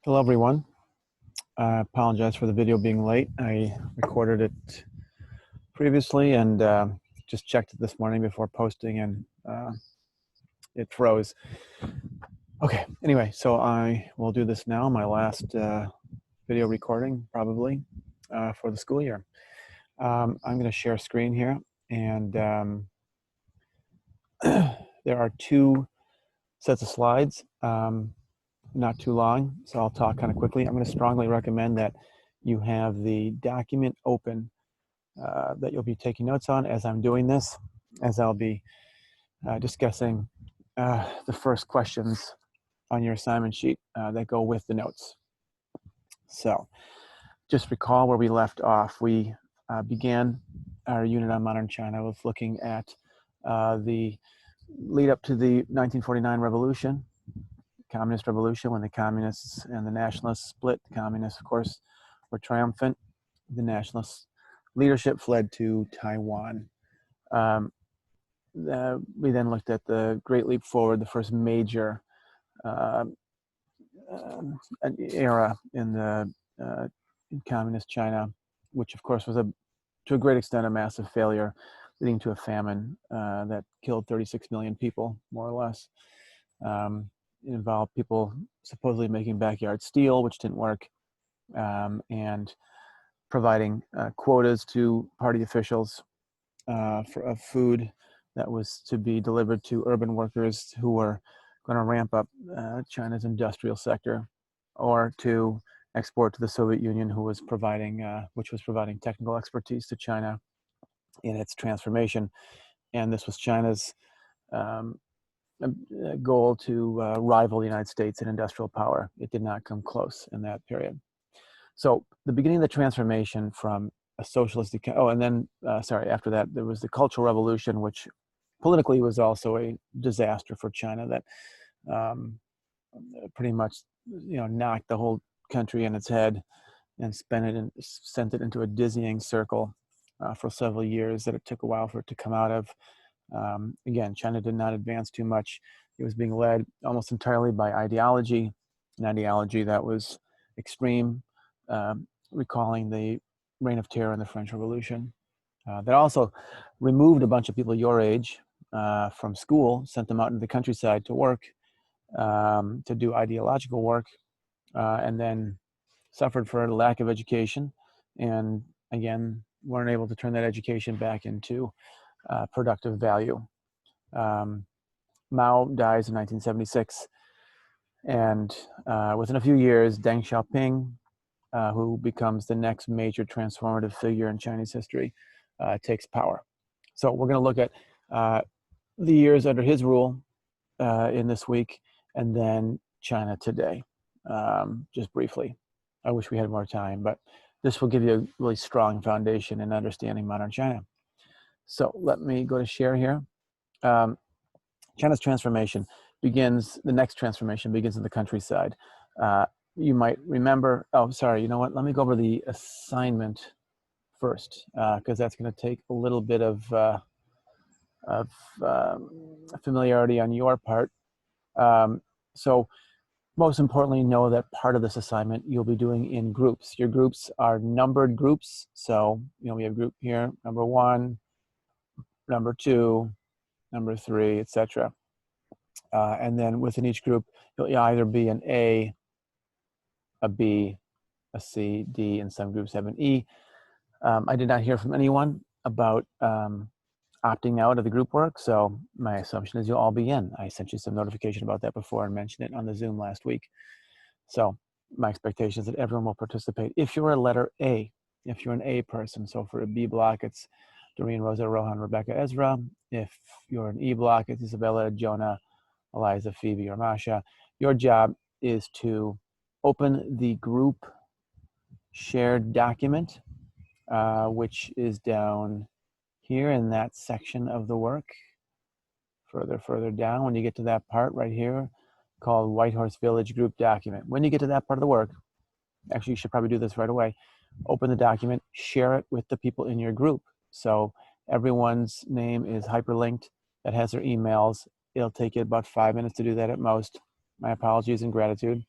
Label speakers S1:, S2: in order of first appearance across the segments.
S1: Hello, everyone. I apologize for the video being late. I recorded it previously and just checked it this morning before posting, and it froze. Okay, anyway, so I will do this now, my last video recording, probably, for the school year. I'm going to share screen here, and there are two sets of slides. Not too long, so I'll talk kind of quickly. I'm going to strongly recommend that you have the document open that you'll be taking notes on as I'm doing this, as I'll be discussing the first questions on your assignment sheet that go with the notes. So just recall where we left off. We began our unit on modern China with looking at the lead up to the 1949 revolution, communist revolution, when the communists and the nationalists split. The communists, of course, were triumphant. The nationalist leadership fled to Taiwan. We then looked at the Great Leap Forward, the first major era in the in communist China, which of course was to a great extent a massive failure, leading to a famine that killed 36 million people, more or less. It involved people supposedly making backyard steel, which didn't work, and providing quotas to party officials of food that was to be delivered to urban workers who were going to ramp up China's industrial sector, or to export to the Soviet Union, which was providing technical expertise to China in its transformation. And this was China's goal to rival the United States in industrial power. It did not come close in that period. So the beginning of the transformation from a socialist, after that, there was the Cultural Revolution, which politically was also a disaster for China, that pretty much, knocked the whole country on its head and sent it into a dizzying circle for several years that it took a while for it to come out of. Again, China did not advance too much. It was being led almost entirely by ideology, an ideology that was extreme, recalling the Reign of Terror in the French Revolution. That also removed a bunch of people your age from school, sent them out into the countryside to work, to do ideological work, and then suffered for a lack of education, and again, weren't able to turn that education back into productive value. Mao dies in 1976, and within a few years, Deng Xiaoping, who becomes the next major transformative figure in Chinese history, takes power. So we're going to look at the years under his rule in this week, and then China today, just briefly. I wish we had more time, but this will give you a really strong foundation in understanding modern China. So let me go to share here. China's transformation the next transformation begins in the countryside. You might remember, you know what? Let me go over the assignment first, because that's going to take a little bit of familiarity on your part. So most importantly, know that part of this assignment you'll be doing in groups. Your groups are numbered groups. So, we have group here, number 1, number 2, number 3, etc. And then within each group, you'll either be an A, a B, a C, D, and some groups have an E. I did not hear from anyone about opting out of the group work, so my assumption is you'll all be in. I sent you some notification about that before and mentioned it on the Zoom last week. So my expectation is that everyone will participate. If you're a letter A, if you're an A person, so for a B block, it's Doreen, Rosa, Rohan, Rebecca, Ezra. If you're an E block, it's Isabella, Jonah, Eliza, Phoebe, or Masha. Your job is to open the group shared document, which is down here in that section of the work. Further down, when you get to that part right here called Whitehorse Village Group Document. When you get to that part of the work, actually you should probably do this right away, open the document, share it with the people in your group. So everyone's name is hyperlinked, that has their emails. It'll take you about 5 minutes to do that at most. My apologies and gratitude.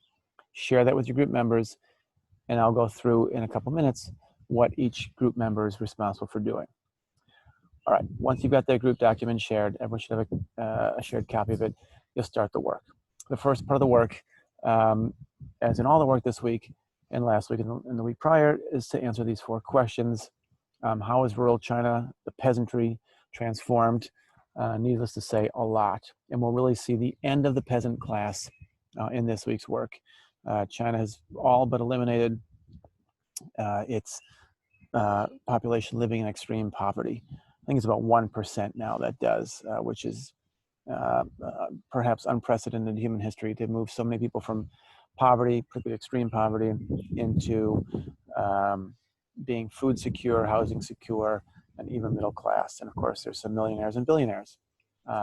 S1: share that with your group members, and I'll go through in a couple minutes what each group member is responsible for doing. All right, once you've got that group document shared, everyone should have a shared copy of it. You'll start the work. The first part of the work, as in all the work this week and last week and the week prior, is to answer these 4 questions. How is rural China, the peasantry, transformed? Needless to say, a lot. And we'll really see the end of the peasant class in this week's work. China has all but eliminated its population living in extreme poverty. I think it's about 1% now that does, which is perhaps unprecedented in human history, to move so many people from poverty, particularly extreme poverty, into being food secure, housing secure, and even middle class. And of course, there's some millionaires and billionaires.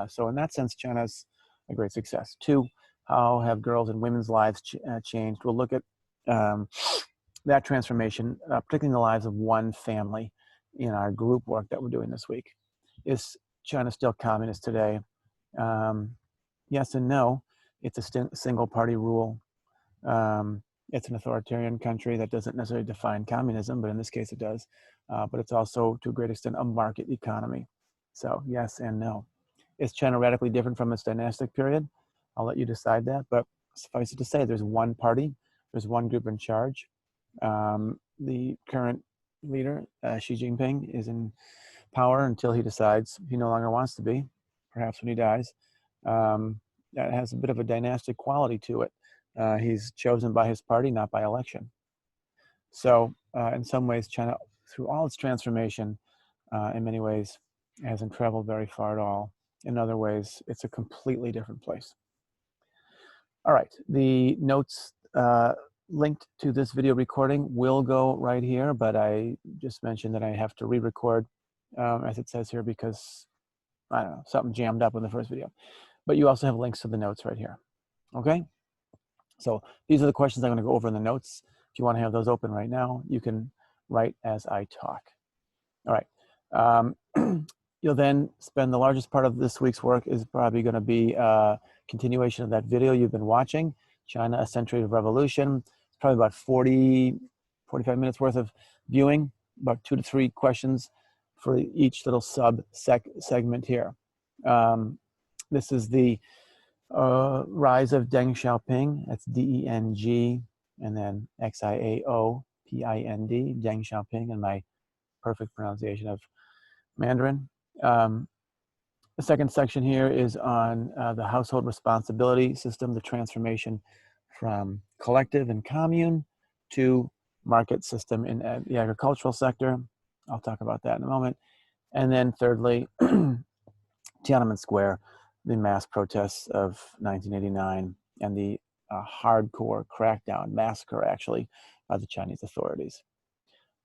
S1: So in that sense, China's a great success. 2, how have girls' and women's lives changed? We'll look at that transformation, particularly in the lives of one family in our group work that we're doing this week. Is China still communist today? Yes and no. It's a single party rule. It's an authoritarian country that doesn't necessarily define communism, but in this case it does. But it's also, to a great extent, a market economy. So yes and no. Is China radically different from its dynastic period? I'll let you decide that, but suffice it to say, there's one party, there's one group in charge. The current leader, Xi Jinping, is in power until he decides he no longer wants to be, perhaps when he dies. That has a bit of a dynastic quality to it. He's chosen by his party, not by election. So in some ways, China, through all its transformation, in many ways, hasn't traveled very far at all. In other ways, it's a completely different place. All right, the notes linked to this video recording will go right here, but I just mentioned that I have to re-record, as it says here, because, I don't know, something jammed up in the first video. But you also have links to the notes right here, okay? So these are the questions I'm going to go over in the notes. If you want to have those open right now, you can write as I talk. All right. You'll then spend the largest part of this week's work is probably going to be a continuation of that video you've been watching, China, A Century of Revolution. It's probably about 45 minutes worth of viewing, about 2 to 3 questions for each little segment here. This is the rise of Deng Xiaoping. That's D-E-N-G and then X-I-A-O-P-I-N-D, Deng Xiaoping, and my perfect pronunciation of Mandarin. The second section here is on the household responsibility system, the transformation from collective and commune to market system in the agricultural sector. I'll talk about that in a moment. And then thirdly, Tiananmen Square, the mass protests of 1989 and the hardcore crackdown, massacre actually, by the Chinese authorities.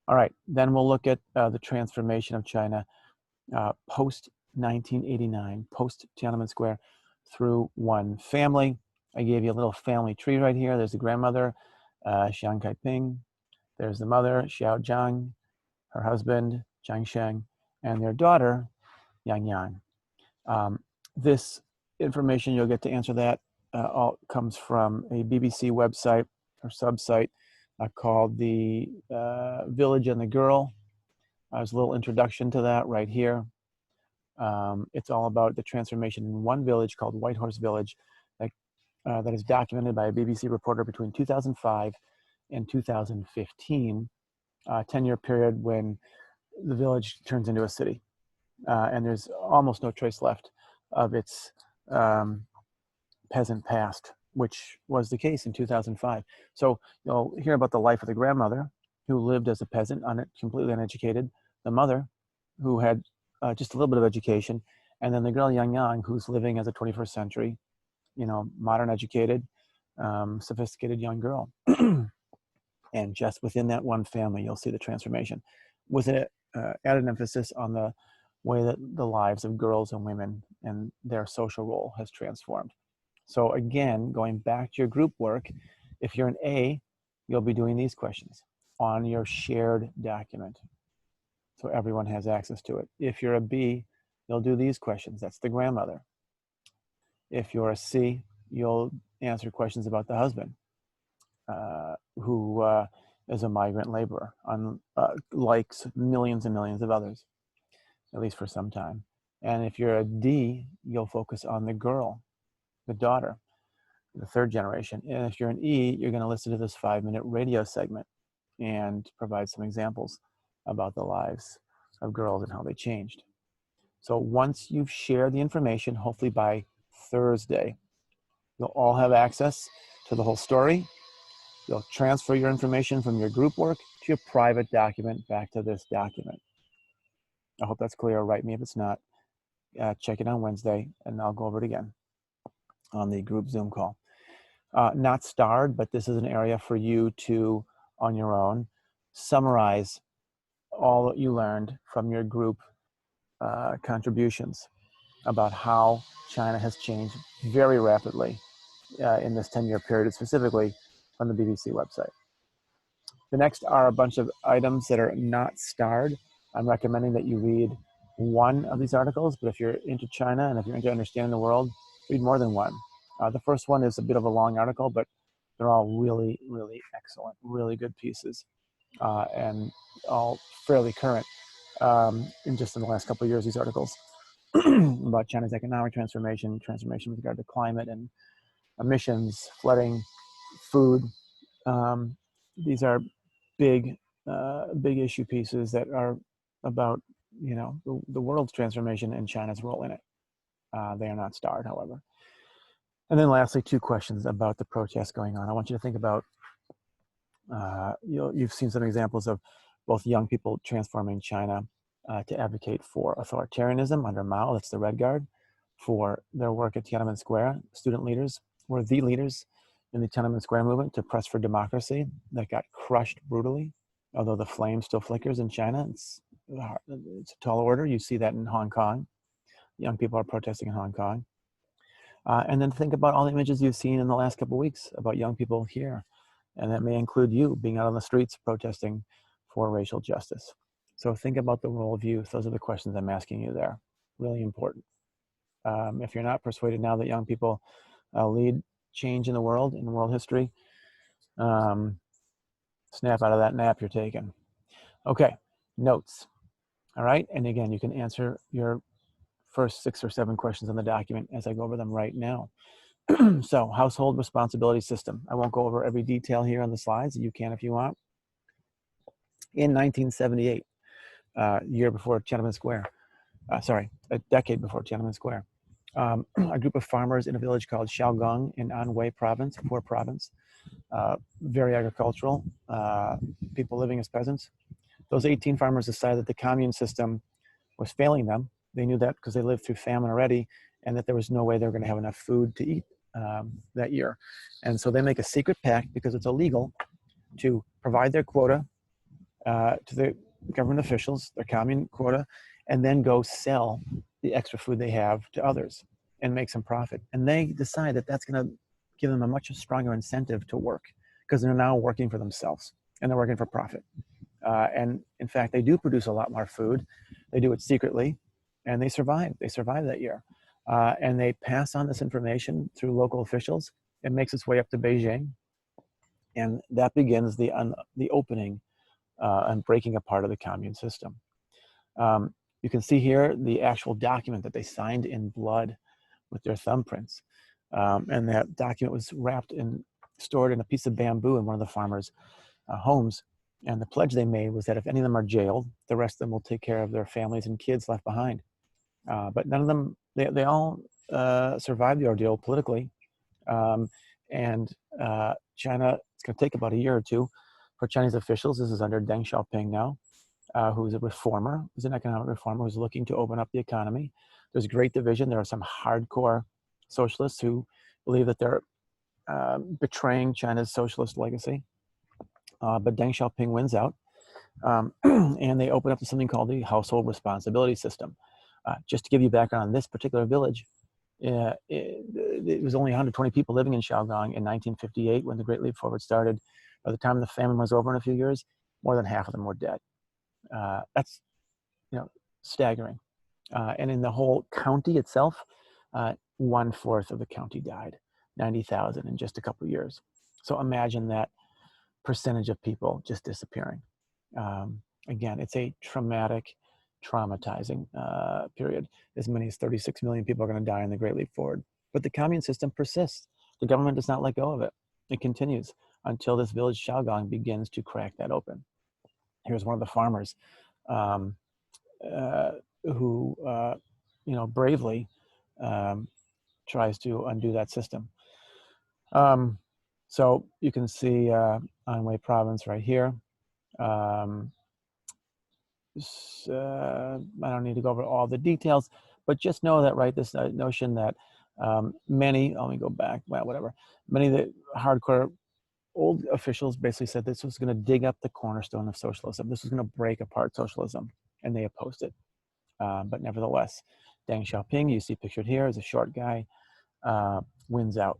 S1: All right, then we'll look at the transformation of China post-1989, post-Tiananmen Square, through one family. I gave you a little family tree right here. There's the grandmother, Chiang Kai-ping. There's the mother, Xiao Zhang, her husband, Jiang Sheng, and their daughter, Yang Yang. This information, you'll get to answer that, all comes from a BBC website or subsite called The Village and the Girl. There's a little introduction to that right here. It's all about the transformation in one village called Whitehorse Village that is documented by a BBC reporter between 2005 and 2015, a 10-year period when the village turns into a city. And there's almost no trace left of its peasant past, which was the case in 2005. So you'll hear about the life of the grandmother, who lived as a peasant, completely uneducated, the mother, who had just a little bit of education, and then the girl Yang Yang, who's living as a 21st century, modern educated, sophisticated young girl. And just within that one family, you'll see the transformation, with an added emphasis on the way that the lives of girls and women and their social role has transformed. So again, going back to your group work, if you're an A, you'll be doing these questions on your shared document, so everyone has access to it. If you're a B, you'll do these questions. That's the grandmother. If you're a C, you'll answer questions about the husband. who is a migrant laborer, like millions and millions of others, at least for some time. And if you're a D, you'll focus on the girl, the daughter, the third generation. And if you're an E, you're going to listen to this 5-minute radio segment and provide some examples about the lives of girls and how they changed. So once you've shared the information, hopefully by Thursday, you'll all have access to the whole story. You'll transfer your information from your group work to your private document back to this document. I hope that's clear. Write me if it's not. Check it on Wednesday, and I'll go over it again on the group Zoom call. Not starred, but this is an area for you to, on your own, summarize all that you learned from your group contributions about how China has changed very rapidly in this 10-year period, specifically on the BBC website. The next are a bunch of items that are not starred. I'm recommending that you read one of these articles, but if you're into China and if you're into understanding the world, read more than one. The first one is a bit of a long article, but they're all really, really excellent, really good pieces, and all fairly current in just in the last couple of years, these articles about China's economic transformation with regard to climate and emissions, flooding, food. These are big issue pieces that are about, the world's transformation and China's role in it. They are not starred, however. And then lastly, 2 questions about the protests going on. I want you to think about, you've seen some examples of both young people transforming China to advocate for authoritarianism under Mao, that's the Red Guard, for their work at Tiananmen Square. Student leaders were the leaders in the Tiananmen Square movement to press for democracy that got crushed brutally. Although the flame still flickers in China, it's a tall order. You see that in Hong Kong. Young people are protesting in Hong Kong. And then think about all the images you've seen in the last couple of weeks about young people here. And that may include you being out on the streets protesting for racial justice. So think about the role of youth. Those are the questions I'm asking you there. Really important. If you're not persuaded now that young people lead change in world history, snap out of that nap you're taking. Okay, notes. All right, and again, you can answer your first 6 or 7 questions on the document as I go over them right now. So, household responsibility system. I won't go over every detail here on the slides. You can if you want. In 1978, year before Tiananmen Square, a decade before Tiananmen Square, a group of farmers in a village called Shaogong in Anhui province, Poor province, very agricultural, people living as peasants. Those 18 farmers decided that the commune system was failing them. They knew that because they lived through famine already, and that there was no way they were going to have enough food to eat that year. And so they make a secret pact, because it's illegal, to provide their quota to the government officials, their commune quota, and then go sell the extra food they have to others and make some profit. And they decide that that's going to give them a much stronger incentive to work, because they're now working for themselves and they're working for profit. And in fact, they do produce a lot more food. They do it secretly, and they survive. They survive that year. And they pass on this information through local officials. It makes its way up to Beijing. And that begins the opening and breaking apart of the commune system. You can see here the actual document that they signed in blood with their thumbprints. And that document was stored in a piece of bamboo in one of the farmers' homes. And the pledge they made was that if any of them are jailed, the rest of them will take care of their families and kids left behind. But none of them, they all survived the ordeal politically. And China, it's going to take about a year or 2 for Chinese officials. This is under Deng Xiaoping now, who's a reformer, who's an economic reformer, who's looking to open up the economy. There's great division. There are some hardcore socialists who believe that they're betraying China's socialist legacy. But Deng Xiaoping wins out, and they open up to something called the household responsibility system. Just to give you background on this particular village, it was only 120 people living in Shaogong in 1958 when the Great Leap Forward started. By the time the famine was over in a few years, more than half of them were dead. That's staggering. And in the whole county itself, 1/4 of the county died, 90,000 in just a couple of years. So imagine that percentage of people just disappearing. Again, it's a traumatizing period. As many as 36 million people are going to die in the Great Leap Forward. But the commune system persists. The government does not let go of it. It continues until this village Xiaogong begins to crack that open. Here's one of the farmers who, bravely tries to undo that system. So you can see Anhui province right here. I don't need to go over all the details, but just know that, right, this notion that many, let me go back, well, whatever, many of the hardcore old officials basically said this was going to dig up the cornerstone of socialism. This was going to break apart socialism, and they opposed it. But nevertheless, Deng Xiaoping, you see pictured here, is a short guy, wins out.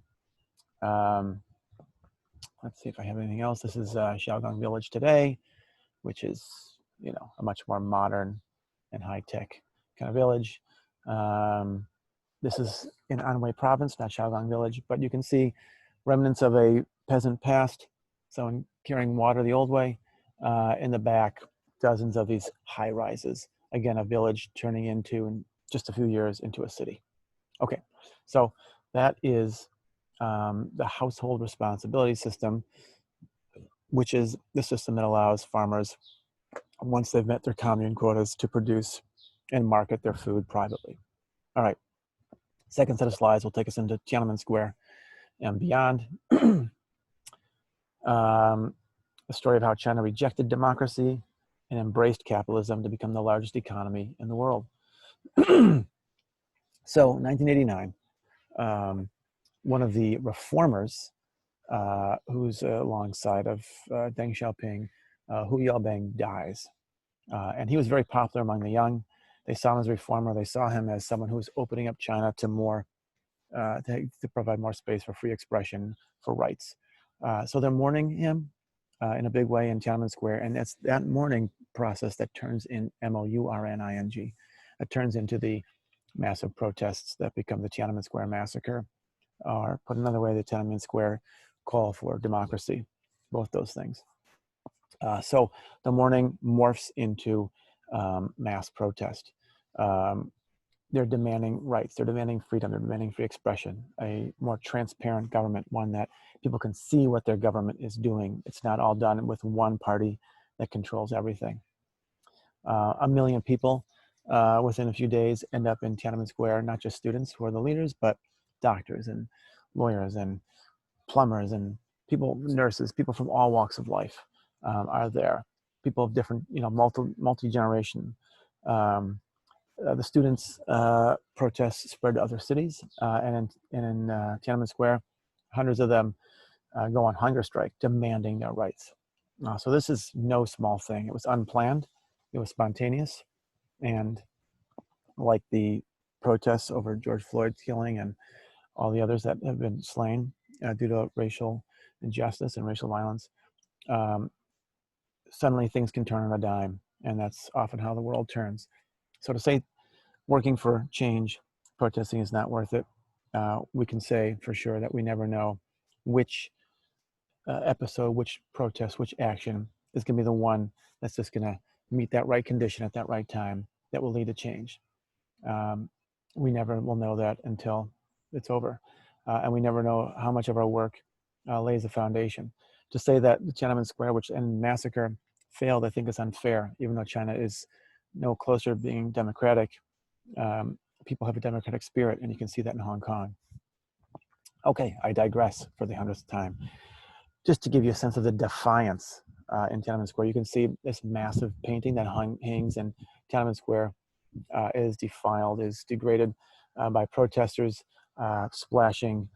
S1: Let's see if I have anything else. This is Xiaogong Village today, which is, a much more modern and high-tech kind of village. This is in Anhui province, not Xiaogong Village, but you can see remnants of a peasant past, someone carrying water the old way. In the back, dozens of these high rises. Again, a village turning into, in just a few years, into a city. Okay, so that is the household responsibility system, which is the system that allows farmers, once they've met their commune quotas, to produce and market their food privately. All right, second set of slides will take us into Tiananmen Square and beyond. The story of how China rejected democracy and embraced capitalism to become the largest economy in the world. So 1989, one of the reformers who's alongside of Deng Xiaoping, Hu Yaobang, dies. And he was very popular among the young. They saw him as a reformer. They saw him as someone who was opening up China to more, to provide more space for free expression, for rights. So they're mourning him in a big way in Tiananmen Square. And it's that mourning process that turns in mourning. It turns into the massive protests that become the Tiananmen Square massacre, or put another way, the Tiananmen Square call for democracy, both those things. So the mourning morphs into mass protest. They're demanding rights, they're demanding freedom, they're demanding free expression, a more transparent government, one that people can see what their government is doing. It's not all done with one party that controls everything. 1 million people within a few days end up in Tiananmen Square, not just students who are the leaders, but doctors and lawyers and plumbers and people, nurses, people from all walks of life are there. People of different, multi-generation. The students' protests spread to other cities, and in Tiananmen Square, hundreds of them go on hunger strike, demanding their rights. So this is no small thing. It was unplanned, it was spontaneous, and like the protests over George Floyd's killing and all the others that have been slain due to racial injustice and racial violence, suddenly things can turn on a dime, and that's often how the world turns. So to say working for change, protesting is not worth it, we can say for sure that we never know which episode, which protest, which action is going to be the one that's just going to meet that right condition at that right time that will lead to change. We never will know that until it's over. And we never know how much of our work lays the foundation. To say that the Tiananmen Square, which ended massacre, failed, I think is unfair, even though China is no closer to being democratic. People have a democratic spirit, and you can see that in Hong Kong. Okay, I digress for the 100th time. Just to give you a sense of the defiance in Tiananmen Square, you can see this massive painting that hangs in Tiananmen Square is defiled, is degraded by protesters splashing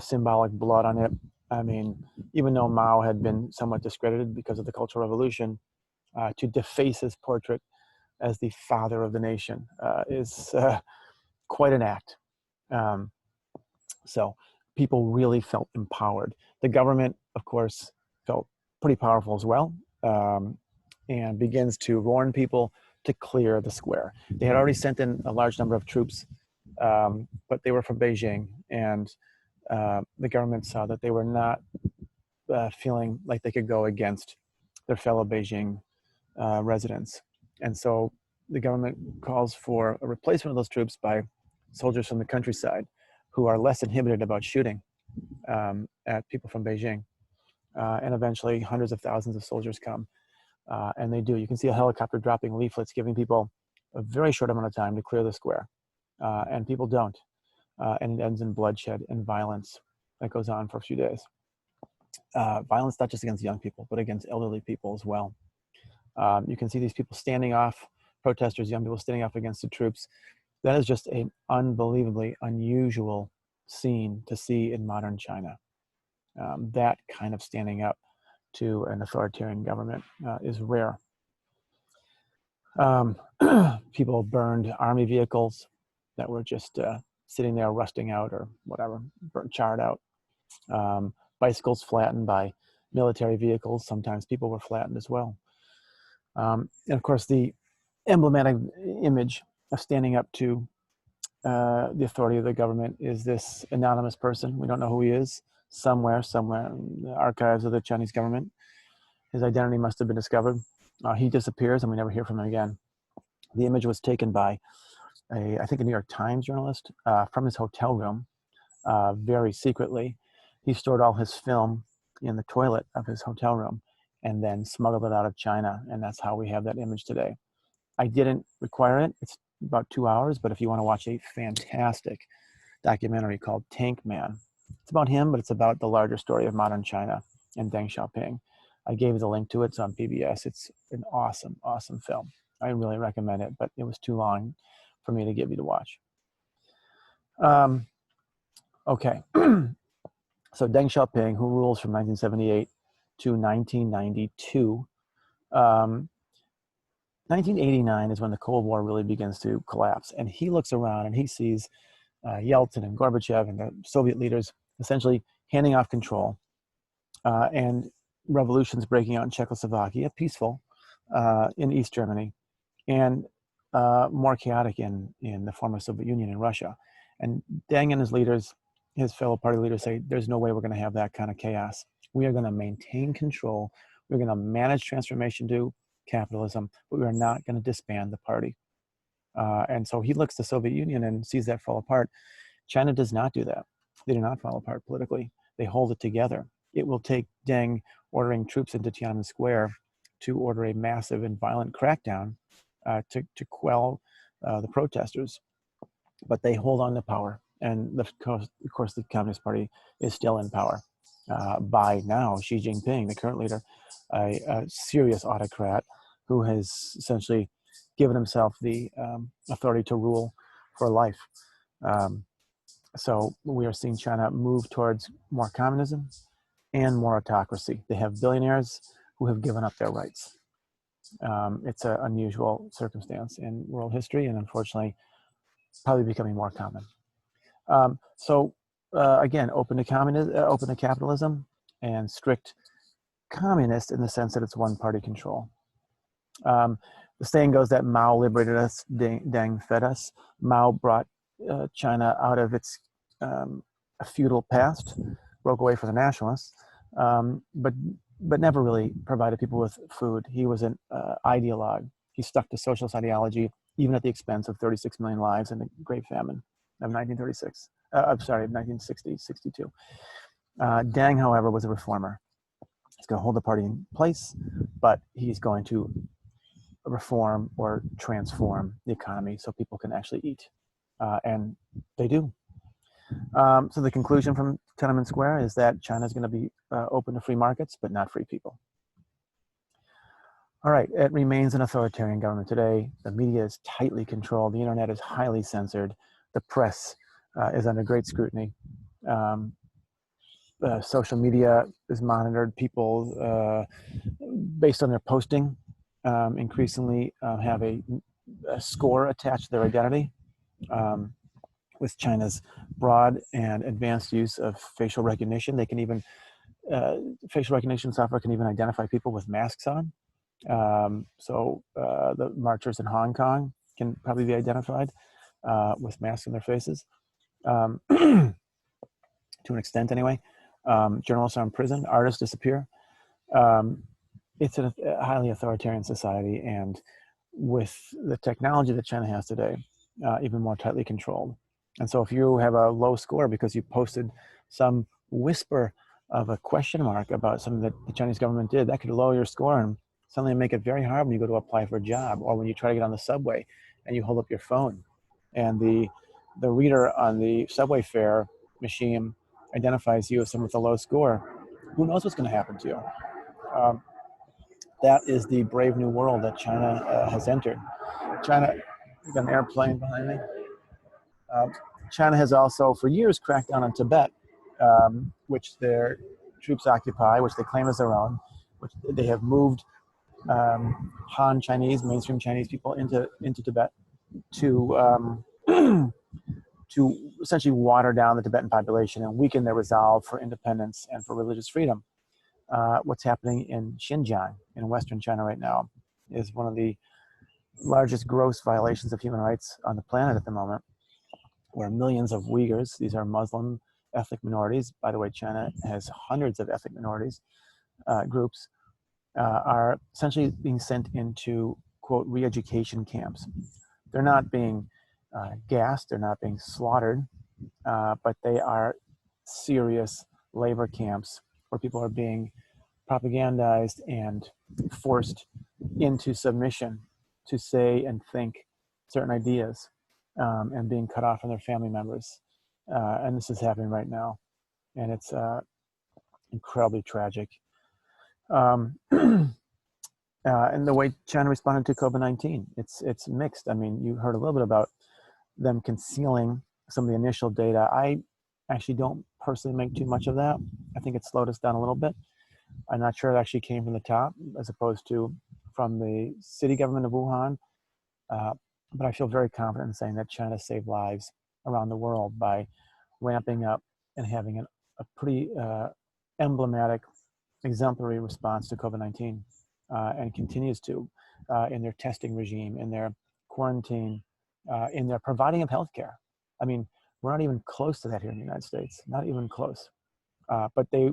S1: symbolic blood on it. I mean, even though Mao had been somewhat discredited because of the Cultural Revolution, to deface his portrait as the father of the nation is quite an act. So people really felt empowered. The government, of course, felt pretty powerful as well, and begins to warn people to clear the square. They had already sent in a large number of troops, but they were from Beijing, and the government saw that they were not feeling like they could go against their fellow Beijing residents. And so the government calls for a replacement of those troops by soldiers from the countryside who are less inhibited about shooting at people from Beijing. And eventually hundreds of thousands of soldiers come. And they do. You can see a helicopter dropping leaflets, giving people a very short amount of time to clear the square. And people don't. And it ends in bloodshed and violence that goes on for a few days. Violence not just against young people, but against elderly people as well. You can see these people standing off, protesters, young people standing off against the troops. That is just an unbelievably unusual scene to see in modern China. That kind of standing up to an authoritarian government is rare. People burned army vehicles that were just sitting there rusting out or whatever, charred out. Bicycles flattened by military vehicles. Sometimes people were flattened as well. And of course, the emblematic image of standing up to the authority of the government is this anonymous person. We don't know who he is. Somewhere in the archives of the Chinese government, his identity must have been discovered. He disappears and we never hear from him again. The image was taken by I think a New York Times journalist from his hotel room, very secretly. He stored all his film in the toilet of his hotel room and then smuggled it out of China. And that's how we have that image today. I didn't require it. It's about 2 hours, but if you want to watch a fantastic documentary called Tank Man, it's about him, but it's about the larger story of modern China and Deng Xiaoping. I gave you the link to it. It's on PBS. It's an awesome, awesome film. I really recommend it, but it was too long for me to give you to watch. Okay. So Deng Xiaoping, who rules from 1978 to 1992, 1989 is when the Cold War really begins to collapse. And he looks around and he sees Yeltsin and Gorbachev and the Soviet leaders essentially handing off control and revolutions breaking out in Czechoslovakia, peaceful, in East Germany, and more chaotic in the former Soviet Union and Russia. And Deng and his leaders, his fellow party leaders, say, there's no way we're going to have that kind of chaos. We are going to maintain control. We're going to manage transformation to capitalism, but we are not going to disband the party. And so he looks to the Soviet Union and sees that fall apart. China does not do that. They do not fall apart politically. They hold it together. It will take Deng ordering troops into Tiananmen Square to order a massive and violent crackdown to quell the protesters. But they hold on to power. And of course, the Communist Party is still in power. By now, Xi Jinping, the current leader, a serious autocrat who has essentially given himself the authority to rule for life. So we are seeing China move towards more communism and more autocracy. They have billionaires who have given up their rights. It's an unusual circumstance in world history, and unfortunately, probably becoming more common. Again, open to capitalism, and strict communist in the sense that it's one-party control. The saying goes that Mao liberated us, Deng fed us. Mao brought China out of its a feudal past, broke away from the nationalists, but never really provided people with food. He was an ideologue. He stuck to socialist ideology, even at the expense of 36 million lives in the Great Famine of 1936. I'm sorry, of 1960, 62. Deng, however, was a reformer. He's going to hold the party in place, but he's going to reform or transform the economy so people can actually eat. And they do. So the conclusion from Tiananmen Square is that China is going to be open to free markets, but not free people. All right, it remains an authoritarian government today. The media is tightly controlled. The internet is highly censored. The press is under great scrutiny. Social media is monitored. People, based on their posting, increasingly have a score attached to their identity. With China's broad and advanced use of facial recognition, they can even, facial recognition software can even identify people with masks on. The marchers in Hong Kong can probably be identified with masks on their faces, to an extent anyway. Journalists are imprisoned, artists disappear. Um, it's a highly authoritarian society, and with the technology that China has today, even more tightly controlled. And so if you have a low score because you posted some whisper of a question mark about something that the Chinese government did, that could lower your score and suddenly make it very hard when you go to apply for a job, or when you try to get on the subway and you hold up your phone and the reader on the subway fare machine identifies you as someone with a low score. Who knows what's going to happen to you? Um, that is the brave new world that China has entered. China, got an airplane behind me. Uh, China has also, for years, cracked down on Tibet, which their troops occupy, which they claim as their own, which they have moved Han Chinese, mainstream Chinese people into Tibet to to essentially water down the Tibetan population and weaken their resolve for independence and for religious freedom. What's happening in Xinjiang in Western China right now is one of the largest gross violations of human rights on the planet at the moment, where millions of Uyghurs, these are Muslim ethnic minorities, by the way, China has hundreds of ethnic minorities groups, are essentially being sent into, quote, re-education camps. They're not being gassed, they're not being slaughtered, but they are serious labor camps where people are being propagandized and forced into submission to say and think certain ideas, and being cut off from their family members. And this is happening right now, and it's incredibly tragic. And the way China responded to COVID-19, it's mixed. I mean, you heard a little bit about them concealing some of the initial data. I actually don't personally make too much of that. I think it slowed us down a little bit. I'm not sure it actually came from the top as opposed to from the city government of Wuhan. But I feel very confident in saying that China saved lives around the world by ramping up and having a pretty emblematic, exemplary response to COVID-19, and continues to in their testing regime, in their quarantine, in their providing of healthcare. I mean, we're not even close to that here in the United States, not even close. But they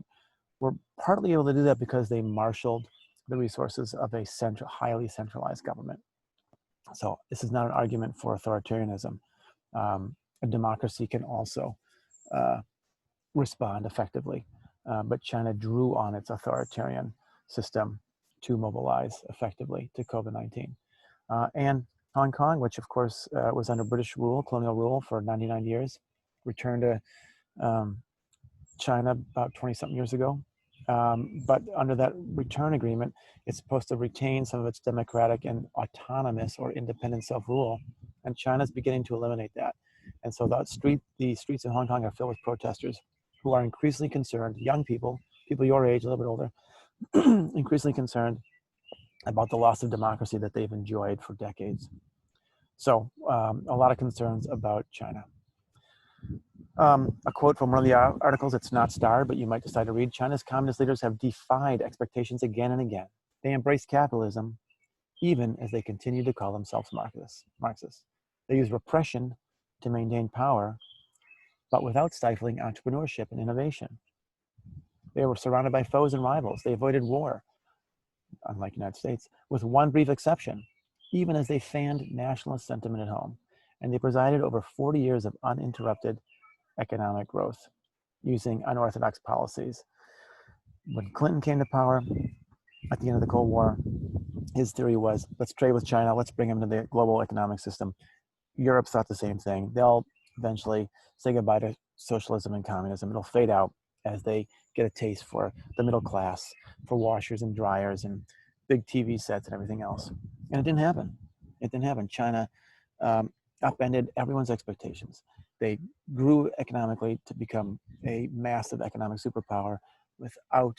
S1: were partly able to do that because they marshaled the resources of a highly centralized government. So this is not an argument for authoritarianism. A democracy can also respond effectively, but China drew on its authoritarian system to mobilize effectively to COVID-19. And Hong Kong, which of course was under British rule, colonial rule for 99 years, returned to China about 20-something years ago. But under that return agreement, it's supposed to retain some of its democratic and autonomous or independent self-rule. And China's beginning to eliminate that. And so the streets in Hong Kong are filled with protesters who are increasingly concerned, young people your age, a little bit older, increasingly concerned about the loss of democracy that they've enjoyed for decades. So a lot of concerns about China. A quote from one of the articles, it's not starred, but you might decide to read. China's communist leaders have defied expectations again and again. They embrace capitalism, even as they continue to call themselves Marxists. They use repression to maintain power, but without stifling entrepreneurship and innovation. They were surrounded by foes and rivals. They avoided war, unlike the United States, with one brief exception, even as they fanned nationalist sentiment at home. And they presided over 40 years of uninterrupted economic growth using unorthodox policies. When Clinton came to power at the end of the Cold War, his theory was, let's trade with China, let's bring them to the global economic system. Europe thought the same thing. They'll eventually say goodbye to socialism and communism. It'll fade out as they get a taste for the middle class, for washers and dryers and big TV sets and everything else. And it didn't happen. It didn't happen. China upended everyone's expectations. They grew economically to become a massive economic superpower without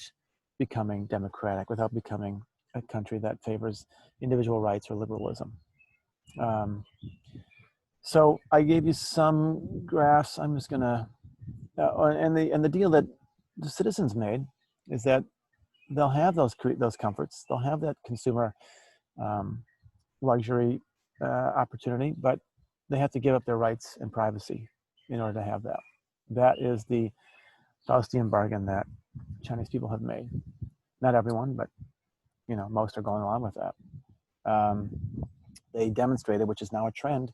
S1: becoming democratic, without becoming a country that favors individual rights or liberalism. So I gave you some graphs. I'm just gonna, and the deal that the citizens made is that they'll have those comforts. They'll have that consumer luxury opportunity, but they have to give up their rights and privacy in order to have that. That is the Faustian bargain that Chinese people have made. Not everyone, but you know, most are going along with that. They demonstrated, which is now a trend,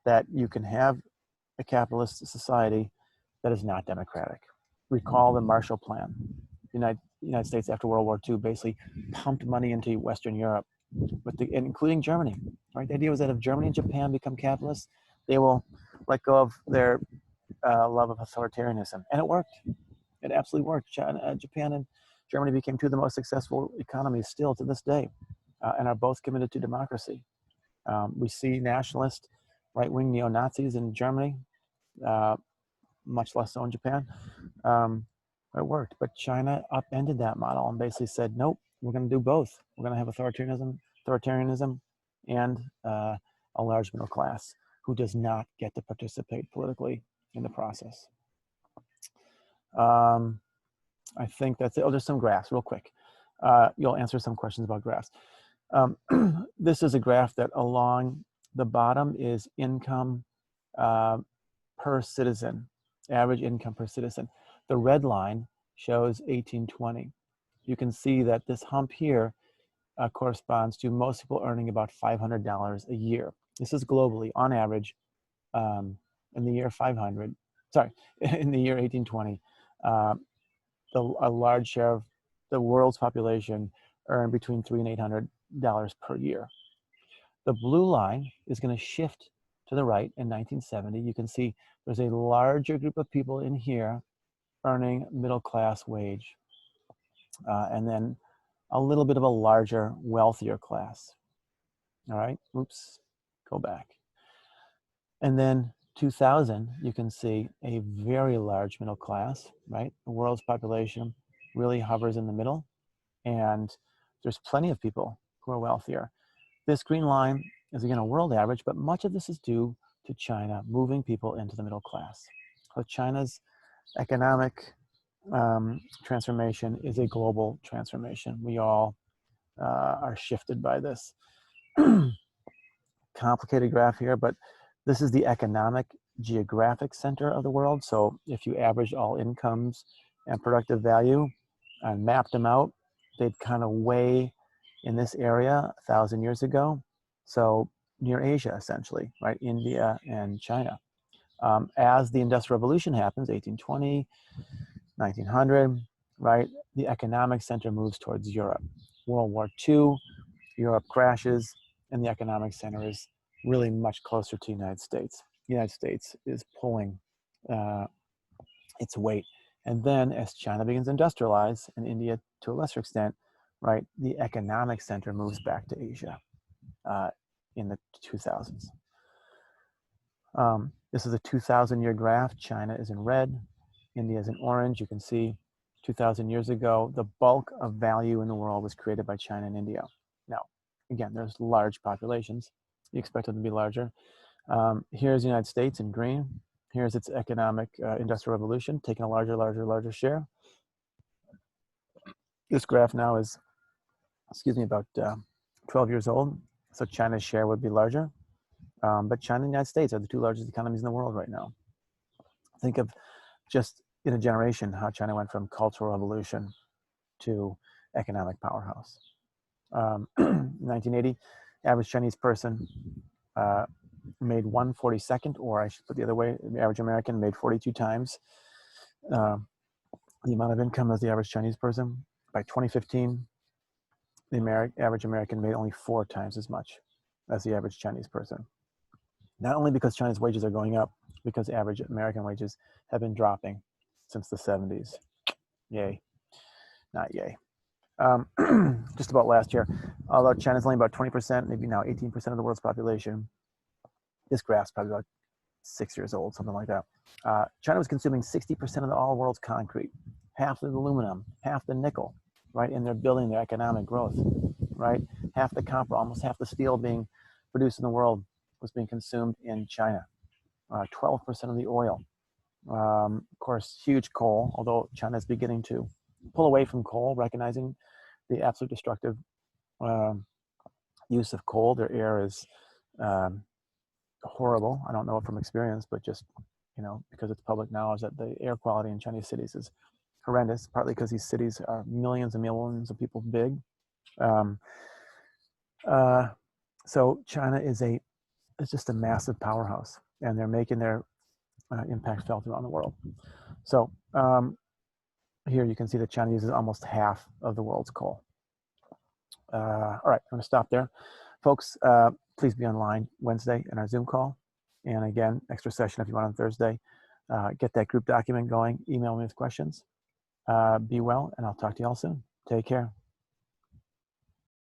S1: that you can have a capitalist society that is not democratic. Recall the Marshall Plan. The United States after World War II basically pumped money into Western Europe, including Germany. Right? The idea was that if Germany and Japan become capitalists, they will let go of their love of authoritarianism, and it worked. It absolutely worked. Japan and Germany became two of the most successful economies still to this day, and are both committed to democracy. We see nationalist, right-wing neo-Nazis in Germany, much less so in Japan. It worked, but China upended that model and basically said, nope, we're going to do both. We're going to have authoritarianism, and a large middle class who does not get to participate politically in the process. I think that's it. Oh, there's some graphs real quick. You'll answer some questions about graphs. This is a graph that along the bottom is income per citizen, average income per citizen. The red line shows 1820. You can see that this hump here corresponds to most people earning about $500 a year. This is globally, on average, in the year 500, sorry, in the year 1820, a large share of the world's population earned between $300 and $800 per year. The blue line is going to shift to the right in 1970. You can see there's a larger group of people in here earning middle class wage, and then a little bit of a larger, wealthier class. All right, oops, go back. And then 2000, you can see a very large middle class, right? The world's population really hovers in the middle, and there's plenty of people who are wealthier. This green line is again a world average, but much of this is due to China moving people into the middle class. So China's economic transformation is a global transformation. We all are shifted by this. Complicated graph here, but this is the economic geographic center of the world. So if you average all incomes and productive value and mapped them out, they'd kind of weigh in this area 1,000 years ago. So near Asia, essentially, right? India and China. As the Industrial Revolution happens, 1820, 1900, right? The economic center moves towards Europe. World War II, Europe crashes, and the economic center is really much closer to the United States. The United States is pulling its weight. And then as China begins to industrialize, and India to a lesser extent, right, the economic center moves back to Asia in the 2000s. This is a 2,000-year graph. China is in red, India is in orange. You can see 2,000 years ago, the bulk of value in the world was created by China and India. Now, again, there's large populations. You expect them to be larger. Here's the United States in green. Here's its economic industrial revolution, taking a larger share. This graph now is, about 12 years old. So China's share would be larger. But China and the United States are the two largest economies in the world right now. Think of just in a generation how China went from cultural revolution to economic powerhouse. 1980, average Chinese person made 1/42nd, or I should put the other way, the average American made 42 times the amount of income as the average Chinese person. By 2015, the average American made only 4 times as much as the average Chinese person. Not only because China's wages are going up, because average American wages have been dropping since the 70s. Yay, not yay. Just about last year, although China's only about 20%, maybe now 18% of the world's population, this graph's probably about 6 years old, something like that. China was consuming 60% of all world's concrete, half the aluminum, half the nickel, right? And they're building their economic growth, right? Half the copper, almost half the steel being produced in the world was being consumed in China. 12% of the oil. Of course, huge coal, although China's beginning to pull away from coal, recognizing the absolute destructive use of coal. Their air is horrible. I don't know it from experience, but just, because it's public knowledge that the air quality in Chinese cities is horrendous, partly because these cities are millions and millions of people big. Um, so China is just a massive powerhouse, and they're making their impact felt around the world. So here you can see that China uses almost half of the world's coal. All right, I'm going to stop there. Folks, please be online Wednesday in our Zoom call. And again, extra session if you want on Thursday. Get that group document going. Email me with questions. Be well, and I'll talk to you all soon. Take care.